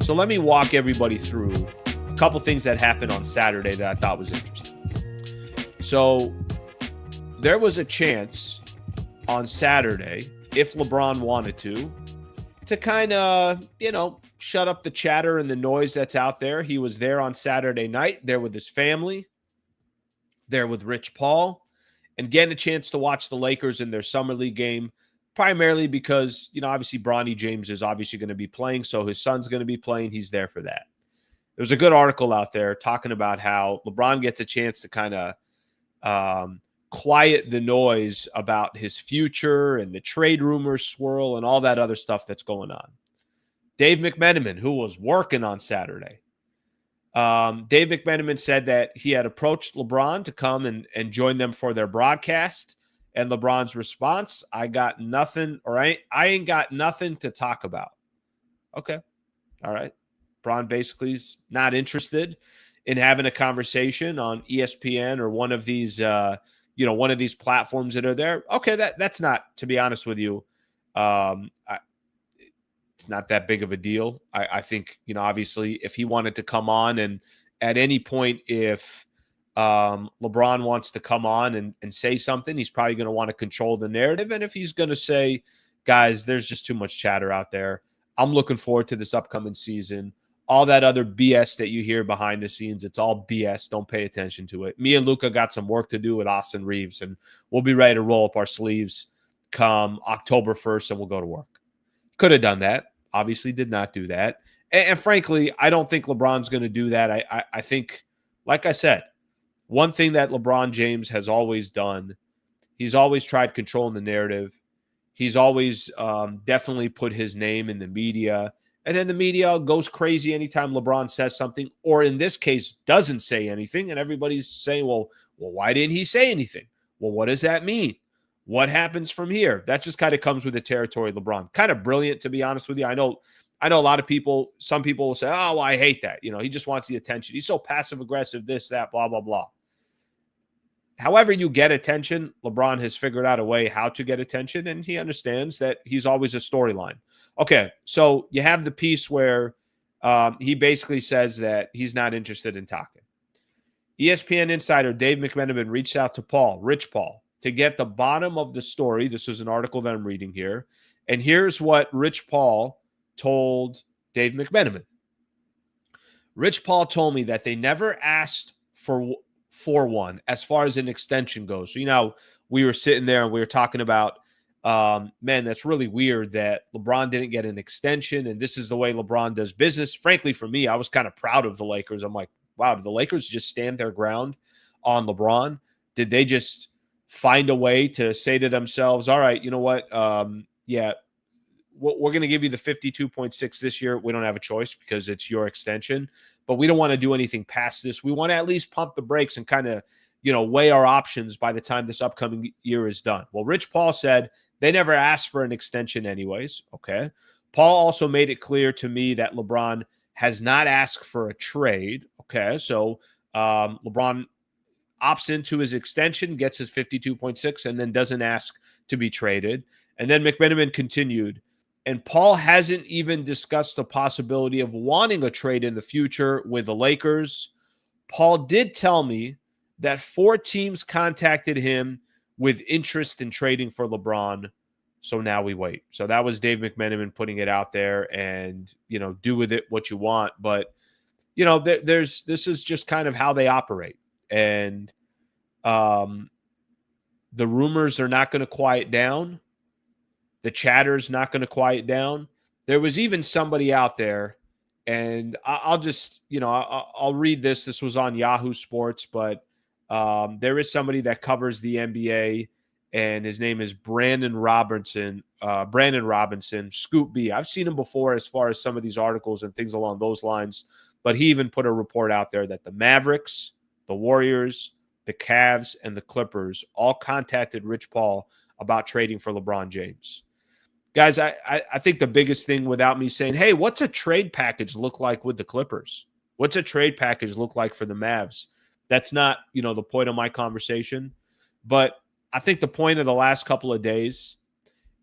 So let me walk everybody through a couple things that happened on Saturday that I thought was interesting. So there was a chance on Saturday, if LeBron wanted to kind of, shut up the chatter and the noise that's out there. He was there on Saturday night, there with his family, there with Rich Paul, and getting a chance to watch the Lakers in their summer league game, primarily because, obviously Bronny James is obviously going to be playing, so his son's going to be playing. He's there for that. There's a good article out there talking about how LeBron gets a chance to kind of quiet the noise about his future and the trade rumors swirl and all that other stuff that's going on. Dave McMenamin, who was working on Saturday, Dave McMenamin said that he had approached LeBron to come and join them for their broadcast. And LeBron's response, I got nothing, or I ain't got nothing to talk about. Okay. All right. LeBron basically is not interested in having a conversation on ESPN or one of these, one of these platforms that are there. Okay. That's not, to be honest with you, it's not that big of a deal. I think, obviously if he wanted to come on and at any point, if LeBron wants to come on and say something, he's probably going to want to control the narrative. And if he's going to say, guys, there's just too much chatter out there, I'm looking forward to this upcoming season. All that other BS that you hear behind the scenes, it's all BS. Don't pay attention to it. Me and Luka got some work to do with Austin Reeves, and we'll be ready to roll up our sleeves come October 1st, and we'll go to work. Could have done that. Obviously did not do that. And frankly, I don't think LeBron's going to do that. I think, like I said, one thing that LeBron James has always done, he's always tried controlling the narrative. He's always definitely put his name in the media. And then the media goes crazy anytime LeBron says something, or in this case, doesn't say anything. And everybody's saying, well, why didn't he say anything? Well, what does that mean? What happens from here? That just kind of comes with the territory of LeBron. Kind of brilliant, to be honest with you. I know a lot of people, some people will say, oh, well, I hate that. He just wants the attention. He's so passive aggressive, this, that, blah, blah, blah. However you get attention, LeBron has figured out a way how to get attention, and he understands that he's always a storyline. Okay, so you have the piece where he basically says that he's not interested in talking. ESPN insider Dave McMenamin reached out to Rich Paul, to get the bottom of the story. This is an article that I'm reading here. And here's what Rich Paul told Dave McMenamin. Rich Paul told me that they never asked for one as far as an extension goes. So, we were sitting there and we were talking about, man, that's really weird that LeBron didn't get an extension. And this is the way LeBron does business. Frankly, for me, I was kind of proud of the Lakers. I'm like, wow, did the Lakers just stand their ground on LeBron? Did they just find a way to say to themselves, all right, you know what? We're going to give you the 52.6 this year. We don't have a choice because it's your extension, but we don't want to do anything past this. We want to at least pump the brakes and kind of, weigh our options by the time this upcoming year is done. Well, Rich Paul said they never asked for an extension anyways. Okay. Paul also made it clear to me that LeBron has not asked for a trade. Okay. So LeBron opts into his extension, gets his 52.6, and then doesn't ask to be traded. And then McMenamin continued, and Paul hasn't even discussed the possibility of wanting a trade in the future with the Lakers. Paul did tell me that 4 teams contacted him with interest in trading for LeBron. So now we wait. So that was Dave McMenamin putting it out there, and, do with it what you want. But, this is just kind of how they operate. And the rumors are not going to quiet down. The chatter's not going to quiet down. There was even somebody out there, and I'll just, I'll read this. This was on Yahoo Sports, but there is somebody that covers the NBA, and his name is Brandon Robinson, Scoop B. I've seen him before as far as some of these articles and things along those lines, but he even put a report out there that the Mavericks, the Warriors, the Cavs, and the Clippers all contacted Rich Paul about trading for LeBron James. Guys, I think the biggest thing, without me saying, hey, what's a trade package look like with the Clippers? What's a trade package look like for the Mavs? That's not, the point of my conversation. But I think the point of the last couple of days,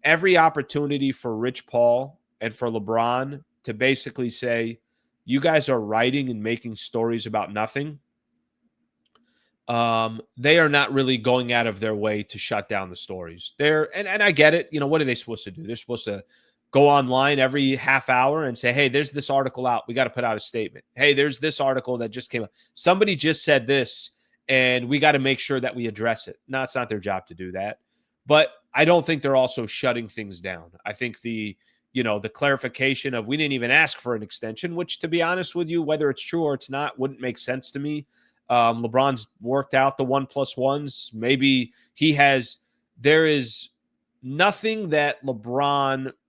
every opportunity for Rich Paul and for LeBron to basically say, you guys are writing and making stories about nothing, they are not really going out of their way to shut down the stories. And I get it. What are they supposed to do? They're supposed to go online every half hour and say, hey, there's this article out. We got to put out a statement. Hey, there's this article that just came out. Somebody just said this, and we got to make sure that we address it. No, it's not their job to do that. But I don't think they're also shutting things down. I think the clarification of we didn't even ask for an extension, which, to be honest with you, whether it's true or it's not, wouldn't make sense to me. LeBron's worked out the 1+1s. Maybe there is nothing that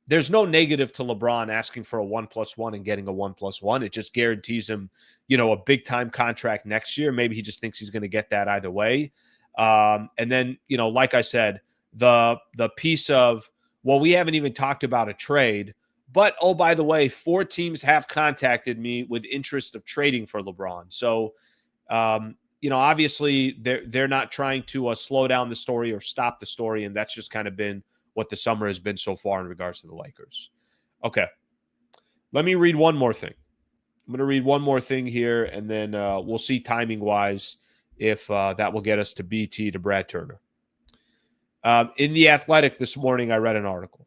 there's no negative to LeBron asking for a 1+1 and getting a 1+1. It just guarantees him, a big time contract next year. Maybe he just thinks he's going to get that either way. And then, like I said, the piece of, well, we haven't even talked about a trade, but, oh, by the way, 4 teams have contacted me with interest of trading for LeBron. So, obviously they're not trying to slow down the story or stop the story. And that's just kind of been what the summer has been so far in regards to the Lakers. Okay. Let me read one more thing. I'm going to read one more thing here, and then we'll see timing wise if that will get us to BT, to Brad Turner. In The Athletic this morning, I read an article.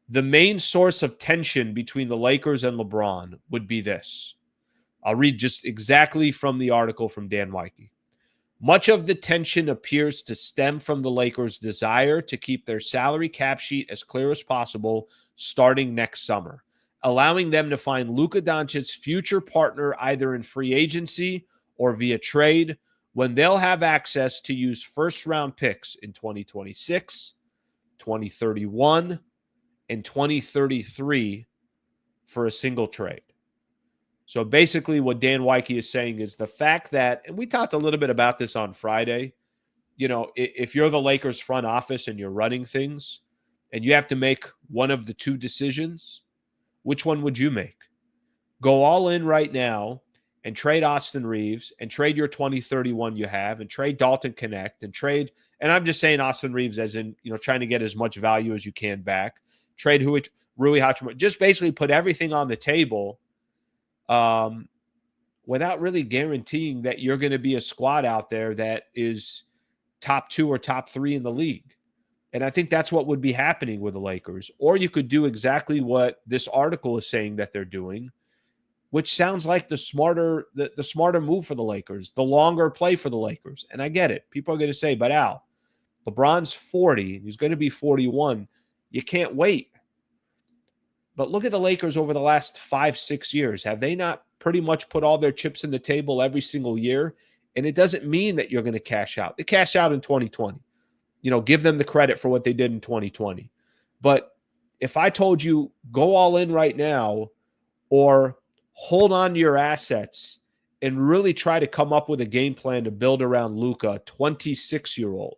The main source of tension between the Lakers and LeBron would be this. I'll read just exactly from the article from Dan Weike. Much of the tension appears to stem from the Lakers' desire to keep their salary cap sheet as clear as possible starting next summer, allowing them to find Luka Doncic's future partner either in free agency or via trade, when they'll have access to use first-round picks in 2026, 2031, and 2033 for a single trade. So basically what Dan Weike is saying is the fact that, and we talked a little bit about this on Friday, if you're the Lakers front office and you're running things and you have to make one of the two decisions, which one would you make? Go all in right now and trade Austin Reeves and trade your 2031 you have and trade Dalton Connect and trade, and I'm just saying Austin Reeves as in, trying to get as much value as you can back. Trade Rui Hachimura. Just basically put everything on the table without really guaranteeing that you're going to be a squad out there that is top 2 or top 3 in the league. And I think that's what would be happening with the Lakers. Or you could do exactly what this article is saying that they're doing, which sounds like the smarter move for the Lakers, the longer play for the Lakers. And I get it. People are going to say, but Al, LeBron's 40. He's going to be 41. You can't wait. But look at the Lakers over the last 5-6 years. Have they not pretty much put all their chips in the table every single year? And it doesn't mean that you're going to cash out. They cash out in 2020. Give them the credit for what they did in 2020. But if I told you go all in right now or hold on to your assets and really try to come up with a game plan to build around Luka, a 26-year-old,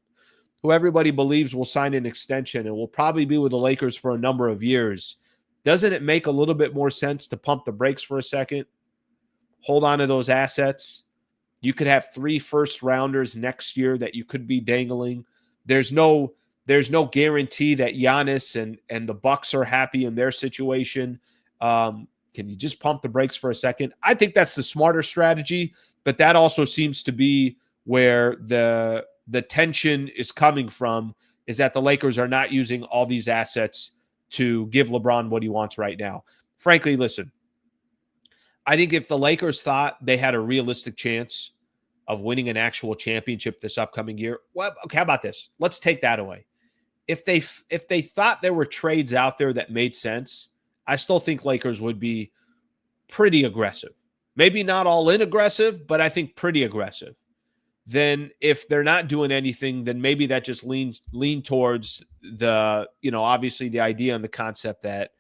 who everybody believes will sign an extension and will probably be with the Lakers for a number of years, doesn't it make a little bit more sense to pump the brakes for a second? Hold on to those assets. You could have 3 first-rounders next year that you could be dangling. There's no guarantee that Giannis and the Bucks are happy in their situation. Can you just pump the brakes for a second? I think that's the smarter strategy, but that also seems to be where the tension is coming from, is that the Lakers are not using all these assets to give LeBron what he wants right now. Frankly, listen, I think if the Lakers thought they had a realistic chance of winning an actual championship this upcoming year, well, okay, how about this? Let's take that away. If they thought there were trades out there that made sense, I still think Lakers would be pretty aggressive. Maybe not all in aggressive, but I think pretty aggressive. Then if they're not doing anything, then maybe that just lean towards the, obviously the idea and the concept that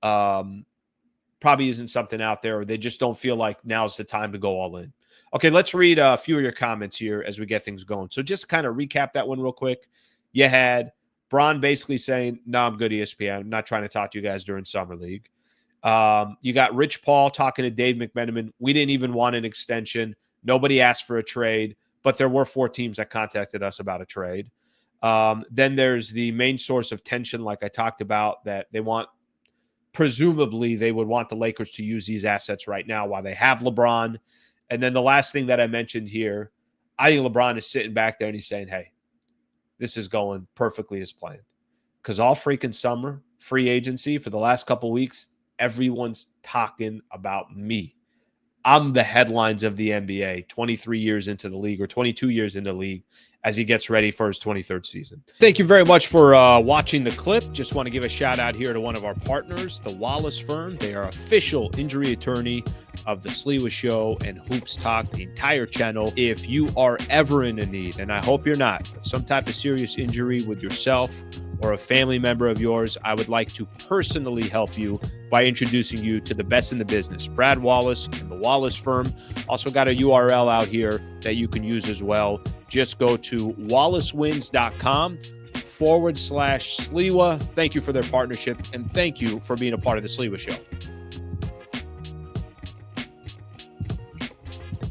probably isn't something out there, or they just don't feel like now's the time to go all in. Okay, let's read a few of your comments here as we get things going. So just kind of recap that one real quick. You had Bron basically saying, no, I'm good, ESPN. I'm not trying to talk to you guys during Summer League. You got Rich Paul talking to Dave McMenamin. We didn't even want an extension. Nobody asked for a trade, but there were 4 teams that contacted us about a trade. Then there's the main source of tension, like I talked about, that they want presumably they would want the Lakers to use these assets right now while they have LeBron. And then the last thing that I mentioned here, I think LeBron is sitting back there and he's saying, hey, this is going perfectly as planned. Because all freaking summer, free agency for the last couple weeks, everyone's talking about me. I'm the headlines of the NBA 23 years into the league, or 22 years into the league, as he gets ready for his 23rd season. Thank you very much for watching the clip. Just want to give a shout out here to one of our partners, the Wallace Firm. They are official injury attorney of the Sliwa Show and Hoops Talk, the entire channel. If you are ever in a need, and I hope you're not, but some type of serious injury with yourself or a family member of yours, I would like to personally help you by introducing you to the best in the business, Brad Wallace and the Wallace Firm. Also got a URL out here that you can use as well. Just go to wallacewins.com/Sliwa. Thank you for their partnership, and thank you for being a part of the Sliwa Show.